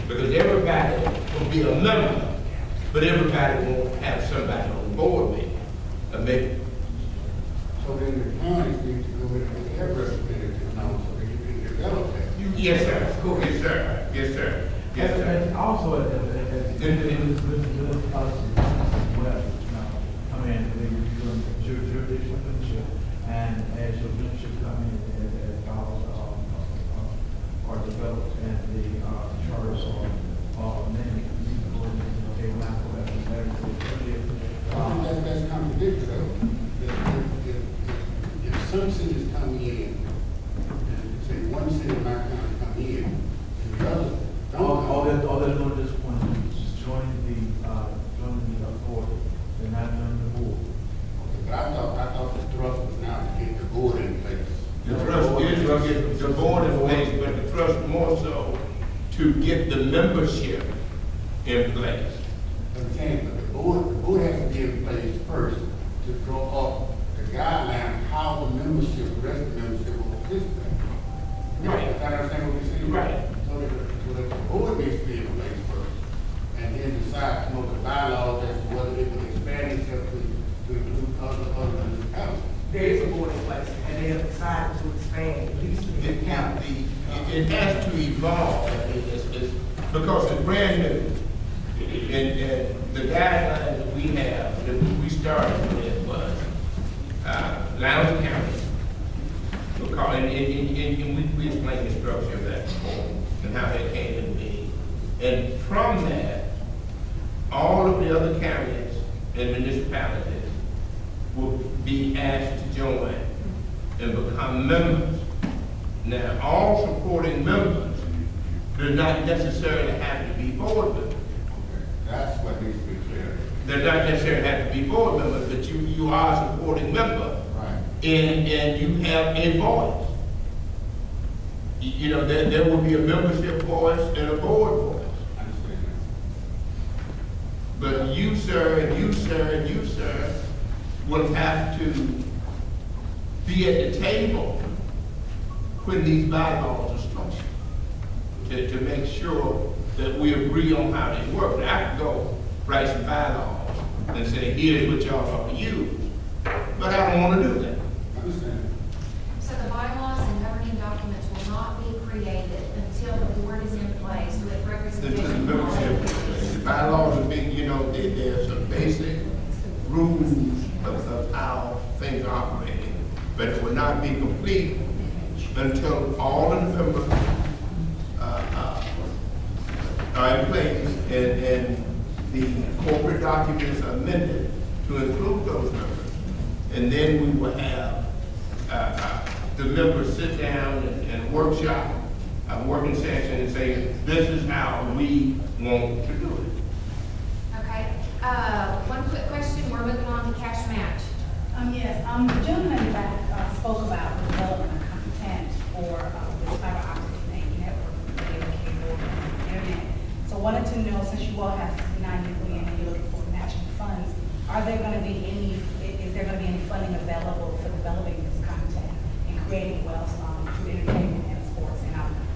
Because everybody will be a member, but everybody won't have somebody on the board with it. So then the counties need to go in and have representatives now so that you can develop that. Yes, sir. Cool. Yes, sir. Yes, sir. Yes, sir. And also, policy as well. I mean, your jurisdictional membership, and as your membership come in, as files are developed, and the charters are amended, okay, we're not going to That's contradictory though. If some cities come in, and say one city might come in, and the other don't. All they're doing at this point is joining the authority. They're not joining the board. But I thought the thrust was now to get the board in place. The thrust is to get the board in place, but the thrust more so to get the membership in place. I'm saying, but the board has to be in place first to draw up the guideline how the membership, the rest of the membership will participate. Right. I understand what you're saying? Right. So the board needs to be in place first, and then decide, come up with bylaws as to whether it will expand itself to include other municipalities. There is a board in place, and they have decided to expand at least to the county. It has to evolve, because it's brand new. And the guidelines that we have, that we started with was Lowndes County. Because, and we explained the structure of that before and how that came to be. And from that, all of the other counties and municipalities will be asked to join and become members. Now, all supporting members do not necessarily have to be board members. That's what needs to be clear. They're not necessarily have to be board members, but you are a supporting member. Right. And you have a voice. You know, there will be a membership voice and a board voice. I understand that. But you, sir, and you, sir, and you, sir, will have to be at the table when these bylaws are structured to make sure that we agree on how they work. Now, I could go write some bylaws and say, here's what y'all are to use, but I don't want to do that. I understand. So the bylaws and governing documents will not be created until the board is in place with representation. The bylaws are being, you know, there's some basic rules of how things are operating, but it will not be complete until all of the members are in place and the corporate documents are amended to include those members. And then we will have the members sit down and workshop, a working session and say, this is how we want to do it. Okay. One quick question. We're moving on to cash match. Yes, the gentleman that spoke about the development of content for this fiber optic network, cable, and internet. So wanted to know, since you all have $9 million and you're looking for matching funds, are there going to be any? Is there going to be any funding available for developing this content and creating wells through entertainment and sports and outdoor?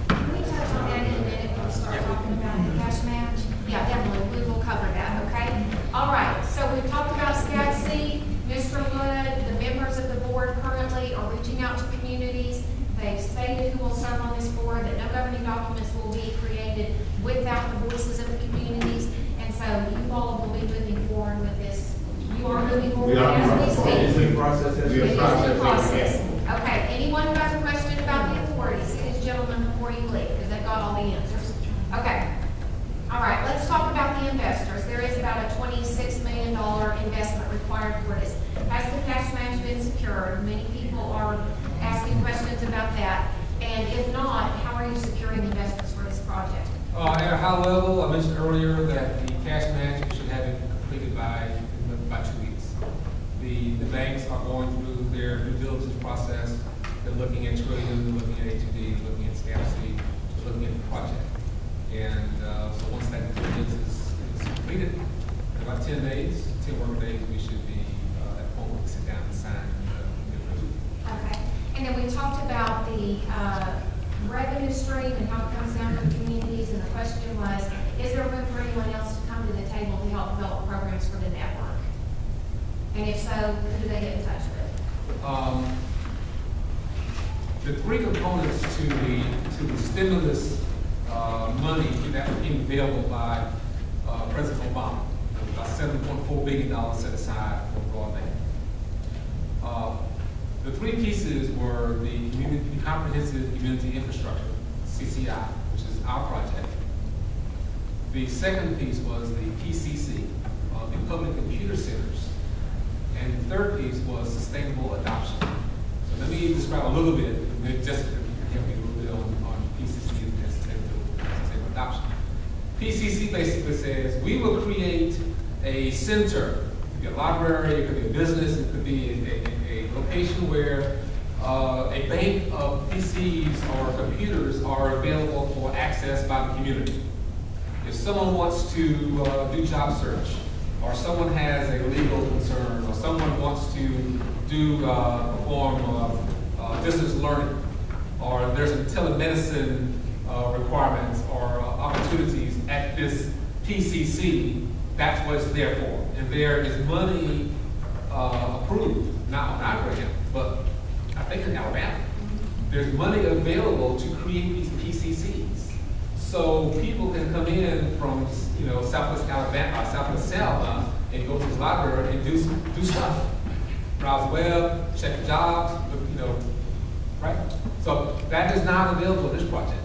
Can we touch on that in a minute when we start talking about the cash match? Yeah, definitely. We will cover that, okay? All right, so we've talked about SCABC. Mr. Wood, the members of the board currently are reaching out to communities. They've stated who will serve on this board, that no governing documents will be created without the voices of the communities. And so you all will be moving forward with this. You are moving forward as we speak. It's in process. It is in process. Okay, anyone who has a question about the authorities, see this gentleman before you leave, because they've got all the answers. Okay. All right, let's talk about the investors. There is about a $26 million investment required for this. Has the cash match been secured? Many people are asking questions about that. And if not, how are you securing investors for this project? At a high level, I mentioned earlier that the cash match, we should have it completed by 2 weeks. The banks are going through their due diligence process. They're looking at Trillium, they're looking at HUD, they're looking at SCABC, they're looking at the project. And so once that due diligence is completed, in about 10 days, 10 work days, we should be at the point where we sit down and sign the agreement. Okay. And then we talked about the revenue stream and how it comes down to the able to help develop programs for the network? And if so, who do they get in touch with? The three components to the stimulus money that became available by President Obama, about $7.4 billion set aside for broadband. The three pieces were the Comprehensive Community Infrastructure, CCI, which is our project. The second piece was the PCC, the Public Computer Centers. And the third piece was sustainable adoption. So let me describe a little bit, just to help you a little bit on PCC and sustainable adoption. PCC basically says we will create a center. It could be a library, it could be a business, it could be a location where a bank of PCs or computers are available for access by the community. If someone wants to do job search, or someone has a legal concern, or someone wants to do perform distance learning, or there's a telemedicine requirements or opportunities at this PCC, that's what it's there for. And there is money approved, not on our grant, but I think in Alabama. There's money available to create these PCCs. So people can come in from, Southwest Alabama, Southwest Selma, and go to the library and do stuff. Browse the web, check the jobs, right? So that is not available in this project.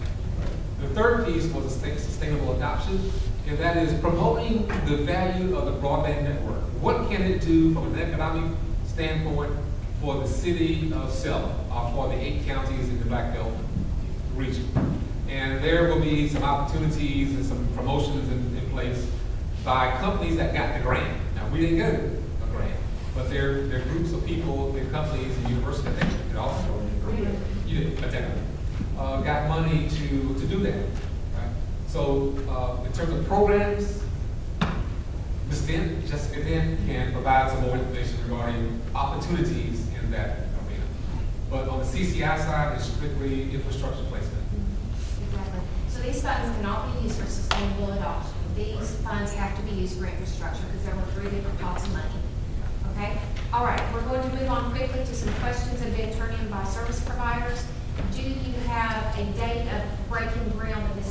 The third piece was a sustainable adoption, and that is promoting the value of the broadband network. What can it do from an economic standpoint for the city of Selma, or for the 8 counties in the Black Belt region? And there will be some opportunities and some promotions in place by companies that got the grant. Now, we didn't get a grant, but there are groups of people, there are companies and universities that also got money to do that. Right? So in terms of programs, Ms. Dent, Jessica Dent, can provide some more information regarding opportunities in that arena. But on the CCI side, it's strictly infrastructure placement. Exactly. So these funds cannot be used for sustainable adoption. These funds have to be used for infrastructure because there were 3 different pots of money. Okay? All right, we're going to move on quickly to some questions that have been turned in by service providers. Do you have a date of breaking ground with this